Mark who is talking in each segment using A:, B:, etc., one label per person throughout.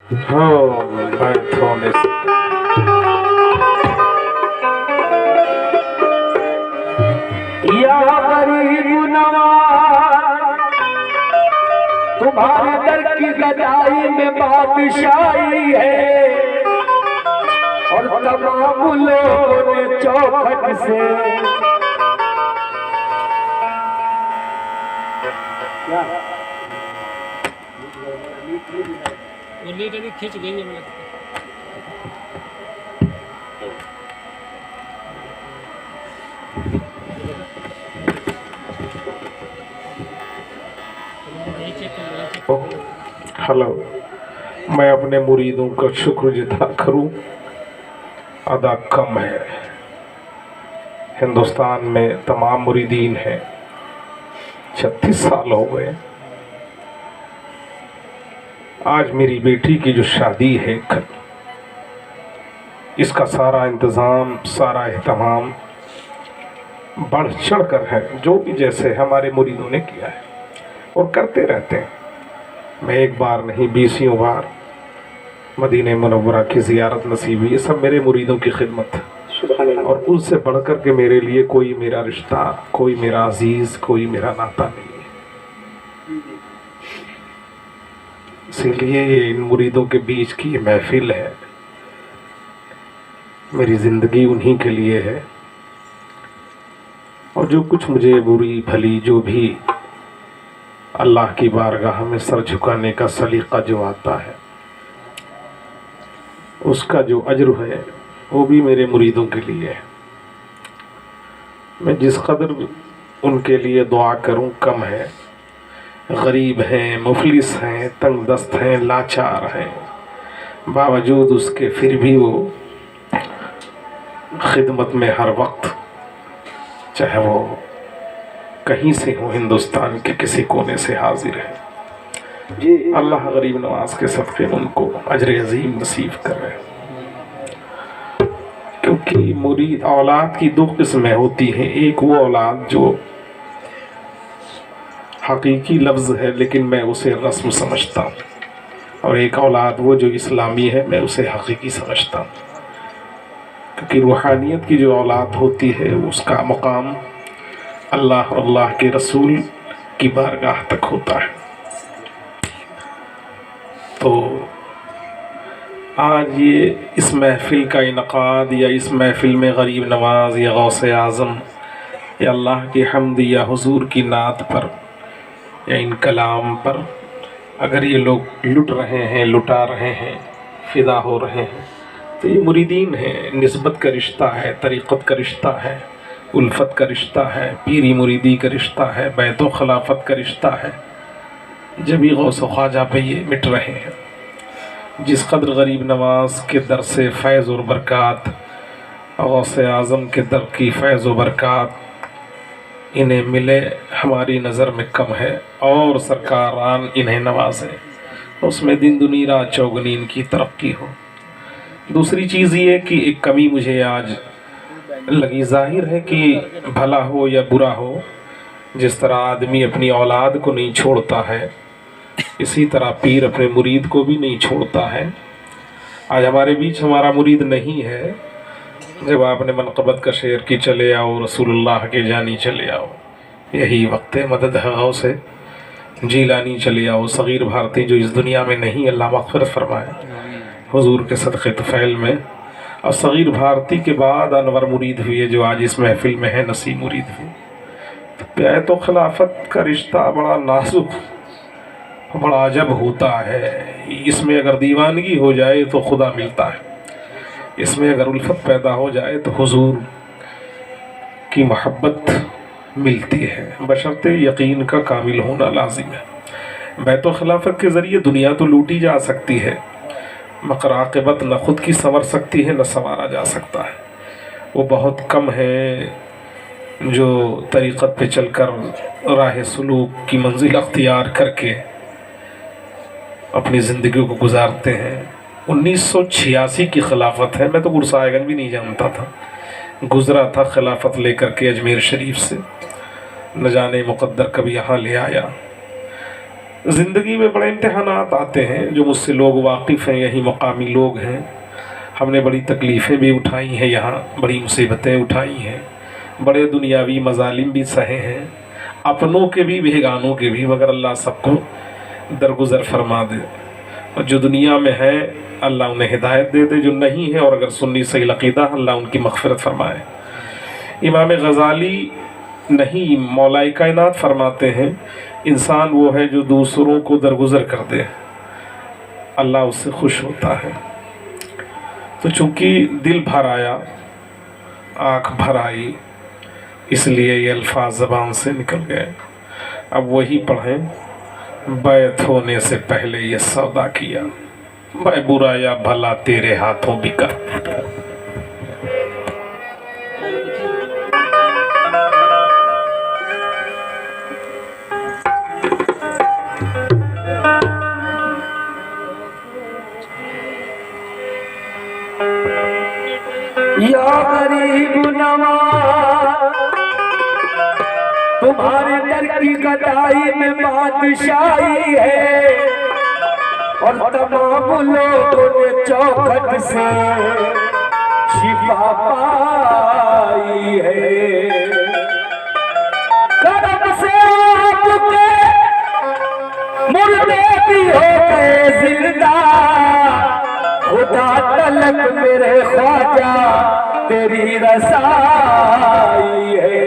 A: हाँ, बैठो ने
B: या गरीब नवाज, तुम्हारे दर की गदाई में बादशाही है, और तमाम लोगों ने चौखट से
C: वो लीड अभी खिंच गई है मुझे लगता है। यही चेक कर लो, यही चेक कर लो।
A: हेलो, मैं अपने मुरीदों का शुक्र अदा करूं, अदा कम है। हिंदुस्तान में तमाम मुरीदीन हैं, 36 साल हो गए। आज मेरी बेटी की जो शादी है कल, इसका सारा इंतज़ाम, सारा एहतमाम बढ़ चढ़ कर है, जो भी जैसे हमारे मुरीदों ने किया है और करते रहते हैं। मैं एक बार नहीं 20 बार मदीने मुनव्वरा की ज़ियारत नसीब हुई। ये सब मेरे मुरीदों की खिदमत है, और उनसे बढ़ कर के मेरे लिए कोई मेरा रिश्ता, कोई मेरा अजीज़, कोई मेरा नाता नहीं है। इसीलिए ये इन मुरीदों के बीच की ये महफिल है, मेरी ज़िंदगी उन्हीं के लिए है। और जो कुछ मुझे बुरी भली जो भी अल्लाह की बारगाह में सर झुकाने का सलीका जो आता है, उसका जो अज्र है वो भी मेरे मुरीदों के लिए है। मैं जिस कदर उनके लिए दुआ करूं कम है। गरीब हैं, मुफलिस हैं, तंग दस्त हैं, लाचार हैं, बावजूद उसके फिर भी वो खिदमत में हर वक्त, चाहे वो कहीं से हो, हिंदुस्तान के किसी कोने से हाजिर है। जी अल्लाह गरीब नवाज के सदक़े उनको अजर अजीम नसीब कर रहे हैं। क्योंकि मुरीद औलाद की दो किस्में होती हैं। एक वो औलाद जो हकीकी लफ्ज़ है लेकिन मैं उसे रस्म समझता हूँ, और एक औलाद वो जो इस्लामी है, मैं उसे हकीकी समझता हूँ। क्योंकि रूहानियत की जो औलाद होती है उसका मकाम अल्लाह और अल्लाह के रसूल की बारगाह तक होता है। तो आज ये इस महफ़िल का इनक़ाद, या इस महफ़िल में गरीब नवाज या गौसे आज़म या अल्लाह की हम्द या हुजूर की नात पर या इन कलाम पर अगर ये लोग लुट रहे हैं, लुटा रहे हैं, फ़िदा हो रहे हैं, तो ये मुरीदीन हैं। निस्बत का रिश्ता है, तरीक़त का रिश्ता है, उल्फत का रिश्ता है, पीरी मुरीदी का रिश्ता है, बैतो खिलाफत का रिश्ता है। जब ही गौस ख्वाजा पे ये मिट रहे हैं। जिस कदर गरीब नवाज के दर से फैज़ और बरक़ात, गौसे आज़म के दर की फैज़ और बरक़ात इन्हें मिले, हमारी नज़र में कम है। और सरकारान इन्हें नवाजें, उसमें दिन दुनी रात चौगुनी इनकी तरक्की हो। दूसरी चीज़ ये कि एक कमी मुझे आज लगी। ज़ाहिर है कि भला हो या बुरा हो, जिस तरह आदमी अपनी औलाद को नहीं छोड़ता है, इसी तरह पीर अपने मुरीद को भी नहीं छोड़ता है। आज हमारे बीच हमारा मुरीद नहीं है। जब आपने मनक़बत का शेर की चले आओ, रसूलुल्लाह के जानी चले आओ, यही वक्त है। मदद है गौसे जीलानी चले आओ। सग़ीर भारती जो इस दुनिया में नहीं, अल्लाह मग़फ़िरत फरमाए हुज़ूर के सदक़े तुफ़ैल में। और सग़ीर भारती के बाद अनवर मुरीद हुए जो आज इस महफ़िल में है, नसीम मुरीद हुए। तो बैतो खिलाफत का रिश्ता बड़ा नाजुक, बड़ा अजब होता है। इसमें अगर दीवानगी हो जाए तो खुदा मिलता है, इसमें अगर उल्फत पैदा हो जाए तो हुजूर की मोहब्बत मिलती है, बशर्ते यकीन का कामिल होना लाजिम है। बैतो खिलाफत के ज़रिए दुनिया तो लूटी जा सकती है, मगर आक़िबत न खुद की संवर सकती है, न संवारा जा सकता है। वो बहुत कम है जो तरीक़त पे चलकर राह सुलूक की मंजिल अख्तियार करके अपनी ज़िंदगी को गुजारते हैं। 1986 की खिलाफत है। मैं तो गुरसायगन भी नहीं जानता था, गुज़रा था खिलाफत लेकर के अजमेर शरीफ से, न जाने मुक़द्दर कभी यहाँ ले आया। ज़िंदगी में बड़े इम्तहानात आते हैं जो मुझसे लोग वाकिफ़ हैं, यही मकामी लोग हैं। हमने बड़ी तकलीफ़ें भी उठाई हैं, यहाँ बड़ी मुसीबतें उठाई हैं, बड़े दुनियावी मज़ालिम भी सहे हैं, अपनों के भी बेगानों के भी, मगर अल्लाह सबको दरगुज़र फरमा दे। और जो दुनिया में है अल्लाह उन्हें हिदायत दे दे, जो नहीं है और अगर सुन्नी सही अक़ीदा अल्लाह उनकी मग़फ़िरत फरमाए। इमाम गज़ाली नहीं मौलाए कायनात फरमाते हैं, इंसान वो है जो दूसरों को दरगुज़र कर दे, अल्लाह उससे खुश होता है। तो चूँकि दिल भर आया, आँख भर आई, इसलिए ये अल्फाज ज़बान से निकल गए। अब वही पढ़ें, बैत होने से पहले ये सौदा किया, मैं बुरा या भला तेरे हाथों बिका।
B: या गरीब नवाज तुम्हारे दर की गदाई में बादशाही है, और तमाम लोगों ने चौखट से शिफा पाई है। करम से आपके मुर्दे भी हो गए जिंदा, खुदा तलक मेरे ख्वाजा तेरी रसाई है।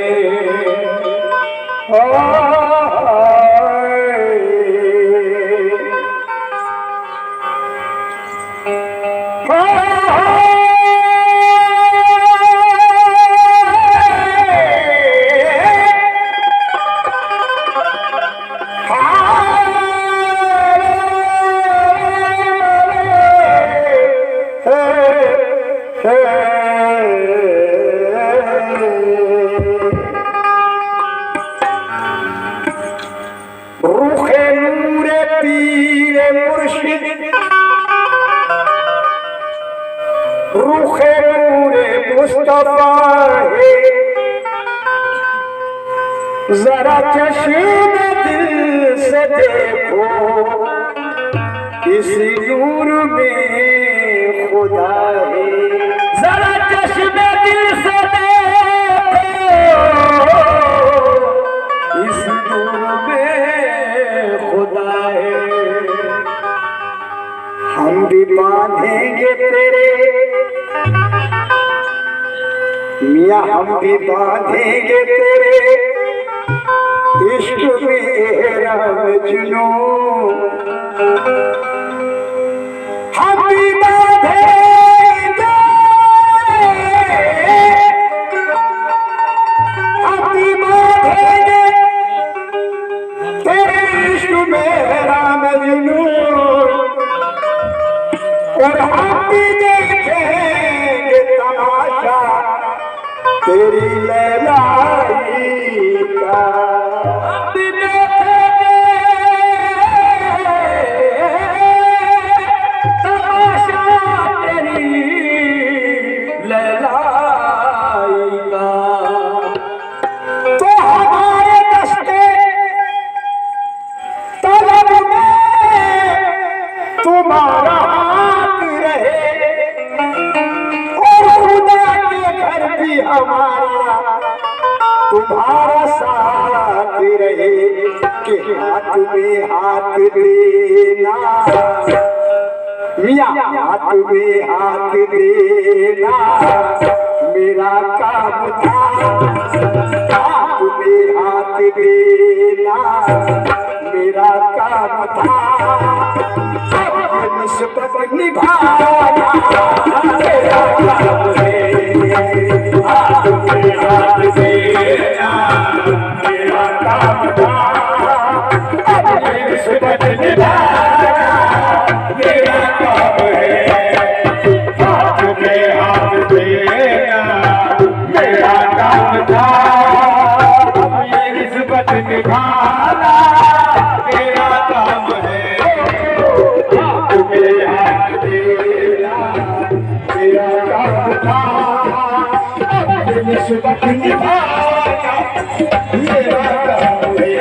B: रुखे नूरे पीरे मुर्शिद, रुखे नूरे मुस्तफा है, जरा चश्मे दिल से देखो इस नूर में खुदा है। जरा चश्मे दिल से देखो इस नूर में खुदा है। हम भी बांधेंगे तेरे मियाँ, हम भी बांधेंगे तेरे इश्क में जुनून, हम भी बांधेंगे, हम भी बांधेंगे तेरे इश्क में जुनून, और हम भी देखेंगे तमाशा तेरी लैलाई का। हम भी देखेंगे तमाशा तेरी लैलाई का। तो हमारे दस्ते तलब में तुम्हारा हाथ रहे, और खुदा के घर भी हमारा तुम्हारा साथ रहे, कि हाथ में हाथ देना मियाँ, हाथ में हाथ देना मेरा काम था, हाथ में हाथ देना मेरा काम था, अब निस्बत निभाना मेरा काम है। हाथ में हाथ देना मेरा काम था, अब निस्बत निभाना मेरा काम है। हाथ में हाथ देना मेरा काम था, अब ये निस्बत निभाना मेरा काम है। हाथ में हाथ देना मेरा काम था, अब ये निस्बत निभाना मेरा काम है।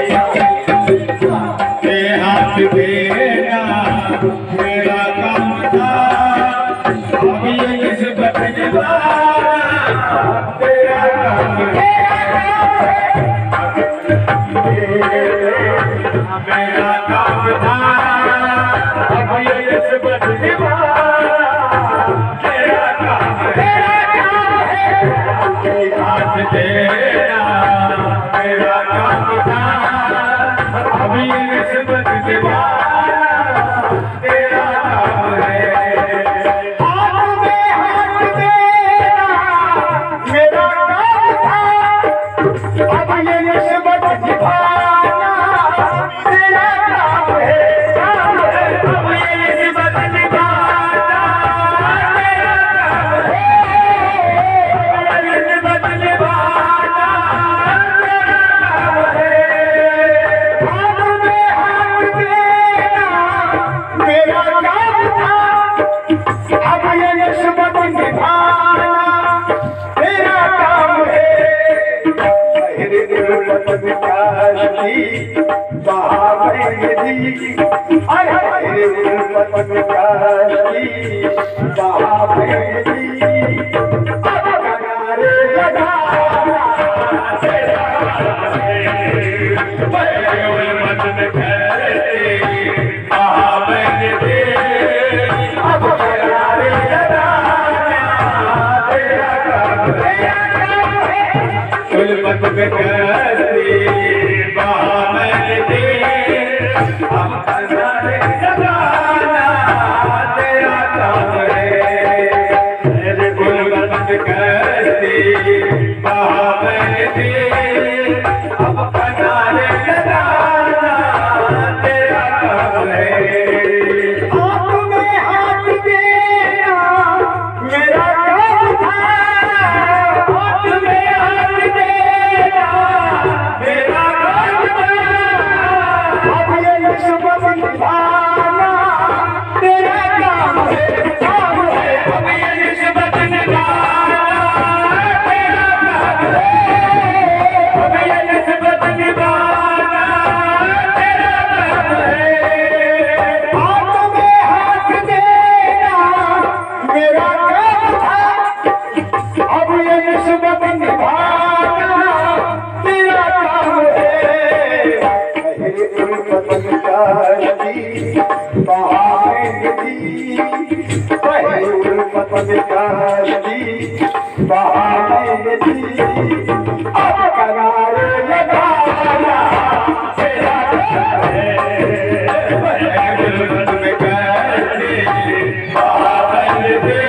B: तेरे उल्फत की बहावेगी किनारे लगाना तेरा
D: मेरे उल्फत कहती बहावेगी
B: अब किनारे लगाना तेरा काम है।
D: उल्फत कहती बहावेगी अब किनारे लगाना तेरा काम है। मेरे उल्फत कहती बहावेगी अब किनारे लगाना तेरा काम है।
B: हाथ में हाथ देना मेरा काम था, हाथ में हाथ देना मेरा काम था। अब ये नस्बत निभाना तेरा काम है, काम है।
D: अब ये निस्बत निभाना तेरा काम है। अब ये निस्बत निभाना तेरा काम है।
B: हाथ में हाथ देना मेरा काम था, अब ये नस्बत निभाना तेरा काम है। मेरे उल्फत का नदी बहावेगी, मेरे उल्फत का नदी बहावेगी अब किनारे लगाना तेरा काम है।
D: मेरे उल्फत कहती बहावेगी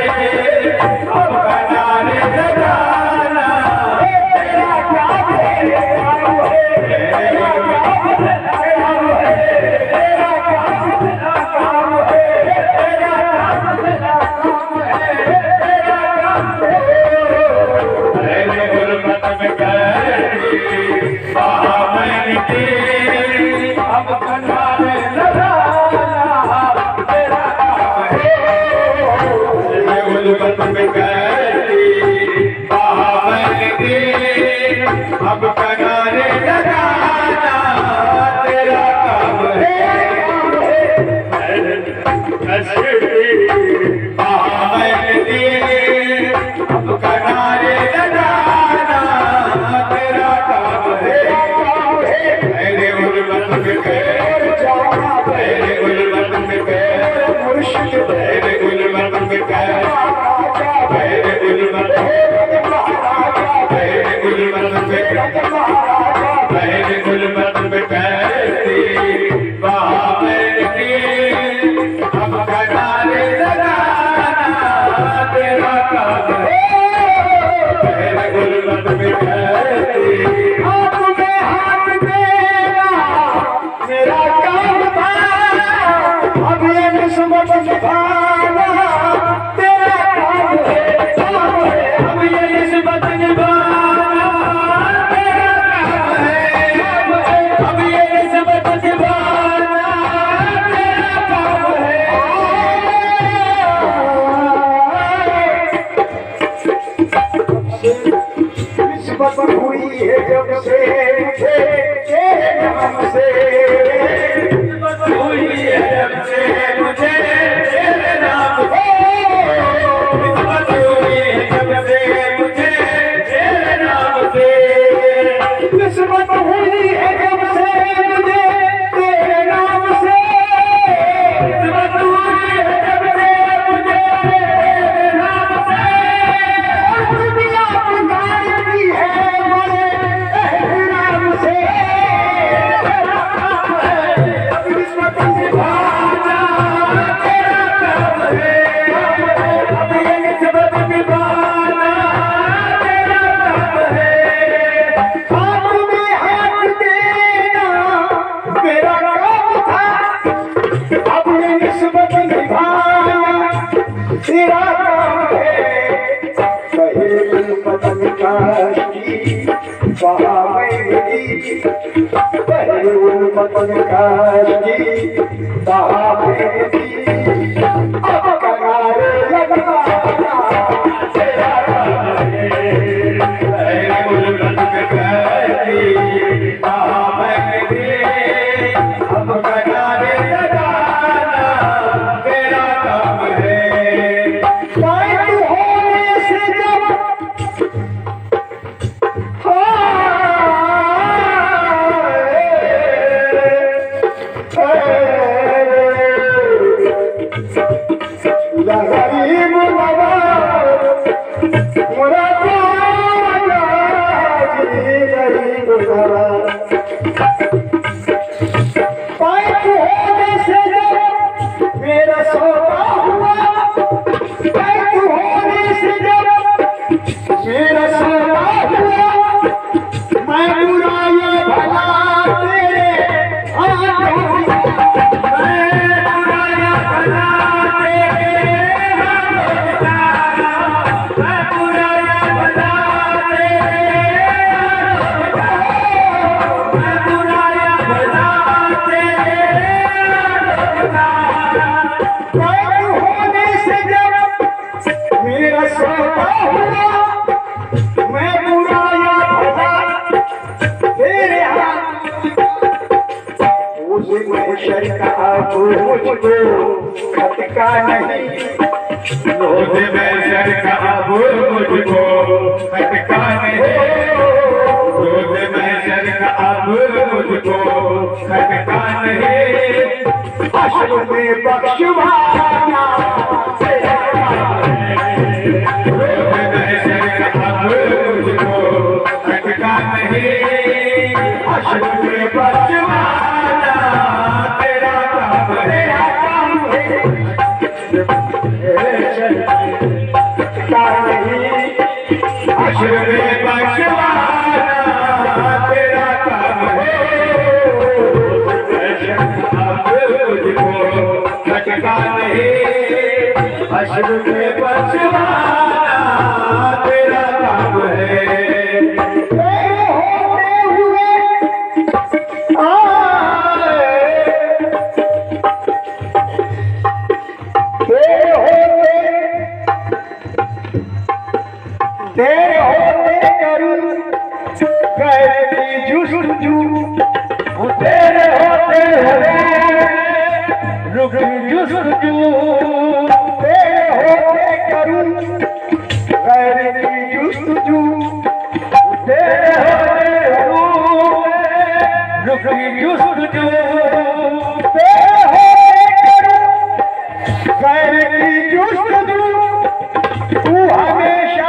D: अब किनारे लगाना
B: तेरा काम है, काम है, तेरा काम है, काम है, तेरा काम है, काम है, तेरा काम है, काम है, तेरा काम है।
D: मेरे उल्फत कहती बहावेगी अब किनारे लगाना तेरा काम है। मेरे उल्फत कहती बहावेगी अब किनारे लगाना तेरा काम है। बहावेगी अब किनारे लगाना तेरा काम है। मेरे उल्फत मेरे उल्फत
B: मुर्शिद
D: मेरे उल्फत मेरे उल्फत मेरे उल्फत मेरे उल्फत कहती बहावेगी अब किनारे लगाना तेरा काम है। मेरे उल्फत कहती
B: हाथ में हाथ देना मेरा काम था, अब ये नस्बत निभाना तेरा काम है, काम है।
D: अब ये निस्बत निभाना तेरा काम है। अब ये निस्बत निभाना तेरा काम है।
B: निस्बत हुई है जब से मुझे तेरे नाम से,
D: हुई है जब से मुझे तेरे नाम से। निस्बत हुई है जब से मुझे तेरे नाम से।
B: निस्बत हुई है जब से मुझे तेरे नाम से,
D: निस्बत हुई है जब से मुझे तेरे नाम से।
B: दुनिया पुकारती है बड़े एहराम से। अब निस्बत निभाना
D: तेरा काम है। अब ये निस्बत निभाना तेरा काम है।
B: हाथ में हाथ देना मेरा काम था, अब ये निस्बत निभाना तेरा काम है। कहे उल्फत का की बहावेगी, कहे उल्फत का की बहावेगी अब किनारे लगाना तेरा काम है।
D: मेरे उल्फत कहती बहावेगी अब किनारे लगाना
B: गरीब नवाज मोरा ख्वाजा जी गरीब नवाज पैक होने से जब मेरा सौदा हुआ पैक होने से जब मेरा सौदा हुआ मैं बुराई भला तेरे हाथों मुझको खटका नहीं रोज में सर का अब मुझको खटका नहीं रोज में सर का अब मुझको खटका नहीं असल में बख्शवाना तेरा काम है रोज में सर का अब मुझको खटका नहीं असल में बख्शवाना तेरा काम है खटका नहीं अश्र में बचवाना तेरा काम है होते हुए तेरे होते करूं गैर की जुस्तजू तेरे होते हुए रुक जुस्तजू तेरे होते करूं गैर की जुस्तजू तेरे होते रुक जुस्तजू तेरे होते करूं गैर की जुस्तजू तू हमेशा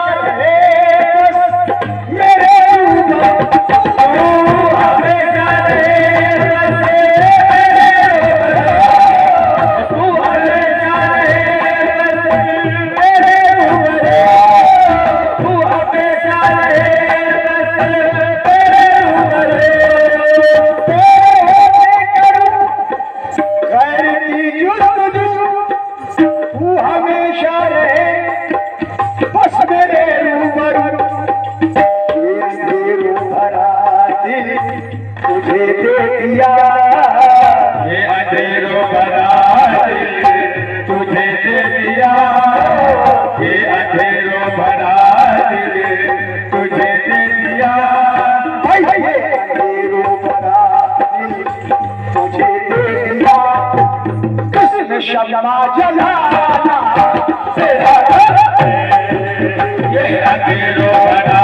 B: शम्मा जलाना तेरा ये अकेलो बना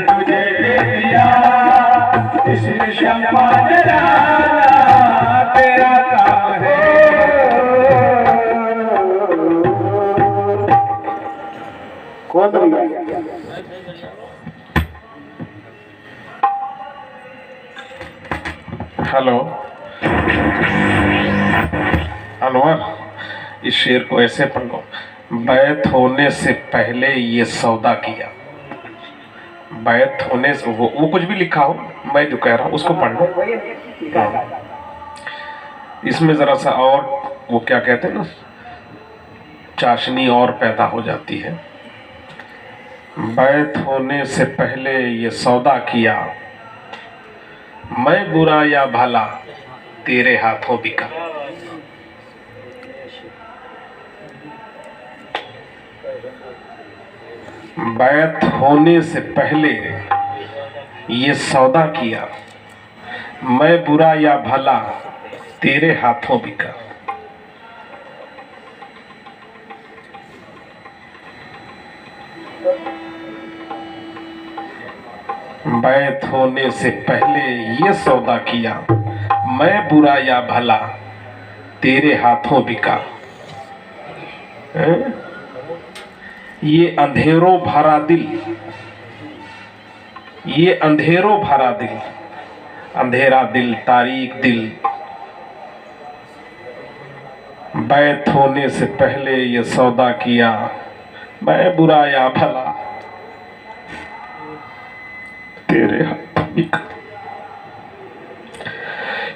B: तुझे दे दिया इसमें शम्मा जलाना तेरा काम है कौन
A: हेलो अनवर, इस शेर को ऐसे पढ़ लो। बैत होने से पहले ये सौदा किया। बैत होने से वो कुछ भी लिखा हो, मैं जो कह रहा हूँ उसको पढ़ लो। इसमें जरा सा और वो क्या कहते हैं ना, चाशनी और पैदा हो जाती है। बैत होने से पहले ये सौदा किया, मैं बुरा या भला तेरे हाथों बिका। बैत होने से पहले ये सौदा किया, मैं बुरा या भला तेरे हाथों बिका। बैत होने से पहले ये सौदा किया, मैं बुरा या भला तेरे हाथों बिका। हैं? ये अंधेरों भरा दिल, ये अंधेरों भरा दिल, अंधेरा दिल, तारीक दिल, बैत होने से पहले ये सौदा किया, मैं बुरा या भला तेरे हाथ।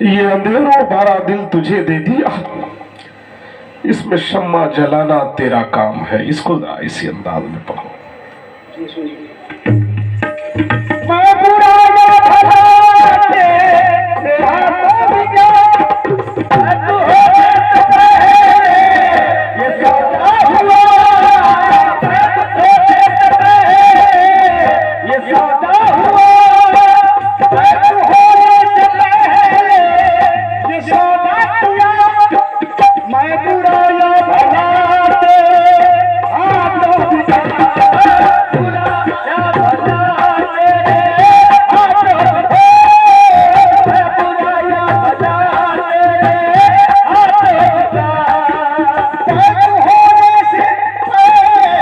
A: ये अंधेरों भरा दिल तुझे दे दिया, इसमें शम्मा जलाना तेरा काम है। इसको जरा इसी अंदाज में पढ़ो।
B: मैं बुरा या भला तेरे हाथ में क्या, तू हो सकता है ये सौदा हुआ, तू हो सकता है ये सौदा हुआ, तू हो सकता है ये सौदा हुआ। मैं बुरा या भला तेरे हाथों में क्या, बुरा या भला तेरे हाथों में, मैं बुरा या भला तेरे हाथों में, तू होने से पहले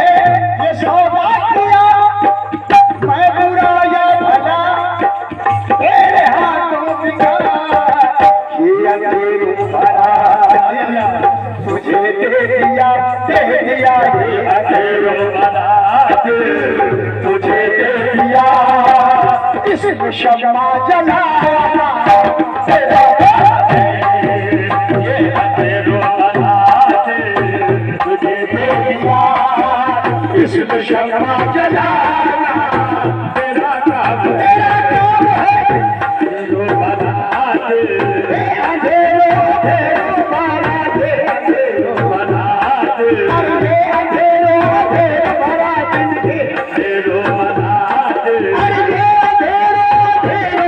B: ये सौदा किया, मैं बुरा या भला तेरे हाथों में क्या। ये अंधेरों भरा दिल तुझे दे दिया, दे दिया, ये अंधेरों भरा दिल तुझे दे दिया, इसमें शम्मा जलाना तेरा काम है। ये अंधेरों भरा दिल तुझे दे दिया, इसमें शम्मा जलाना तेरा काम है। अंधेरों भरा दिल, अंधेरों भरा दिल, अंधेरों भरा दिल, अरे अंधेरों भरा दिल, अंधेरों भरा दिल, अरे अंधेरों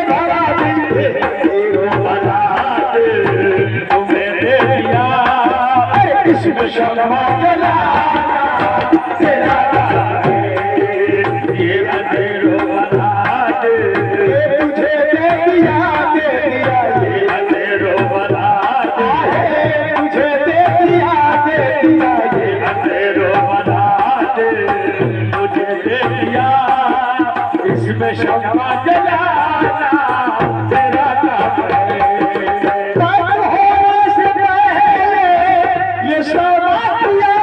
B: भरा दिल, अंधेरों भरा दिल तुम्हें दे दिया, अरे इसमें शम्मा जलाना तेरा काम है। ये अंधेरों भरा दिल तुझे दे दिया, दे दिया, ये अंधेरों भरा दिल तुझे दे दिया, दे दिया, ये अंधेरों भरा दिल तुझे दे दिया, इसमें शम्मा जलाना तेरा काम है। तब होने से पहले ये सौदा किया,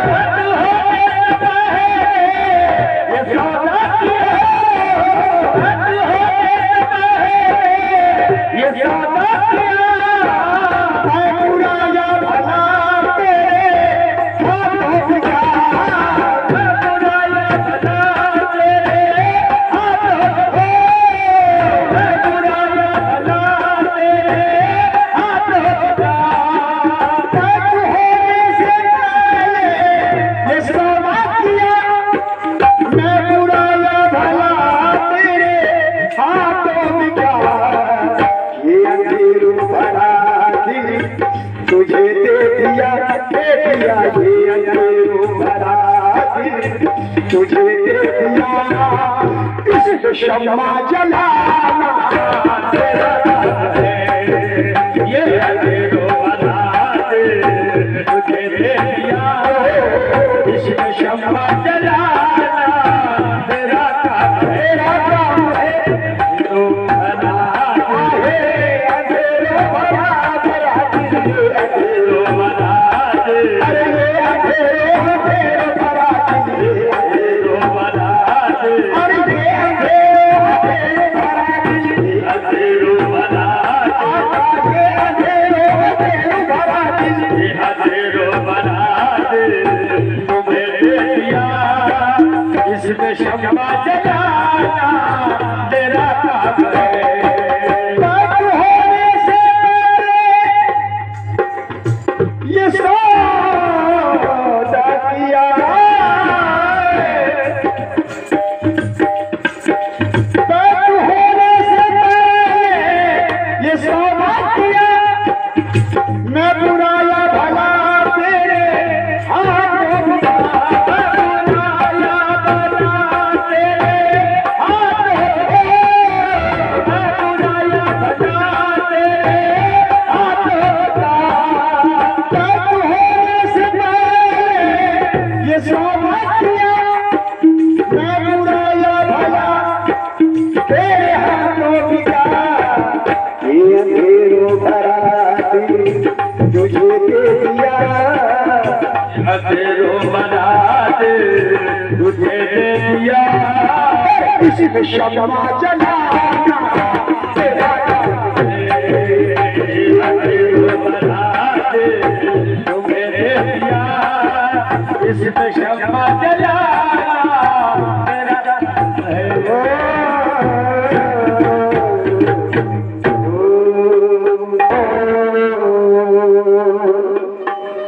B: तब होने से पहले ये सौदा किया, तब होने से पहले ये सौदा किया, मैं बुरा या भला तेरे हाथों में क्या, मैं बुरा या भला तेरे हाथों में, मैं बुरा या भला तेरे हाथों में क्या। तब होने से पहले ये सौदा किया, मैं बुरा या भला तेरे हाथों में क्या। ये अंधेरों भरा दिल तुझे दे दिया, दे दिया, ये अंधेरों भरा दिल तुझे दे दिया, इसमें शम्मा जलाना तेरा काम है। ये अंधेरों भरा दिल तुझे दे दिया, इसमें शम्मा जलाना तेरा काम है। तेरा काम है अंधेरों भरा है, अंधेरों भरा दिल, अंधेरों भरा दिल, अरे अंधेरों भरा दिल, अंधेरों भरा दिल, अरे अंधेरों भरा दिल, अंधेरों भरा दिल, अंधेरों भरा दिल, अंधेरों भरा दिल तुम्हें दे दिया, इसमें शम्मा जलाना तेरा काम है। तब होने से पहले ये सौदा किया, तब होने से पहले ये सौदा किया, मैं बुरा या भला तेरे हाथों में क्या, मैं बुरा या भला तेरे
D: अतेरो बरात तुझे दे दिया
B: इसमें शम्मा जलाना तेरा काम
D: अतेरो बरात तुम्हें दे दिया इसमें शम्मा जलाना तेरा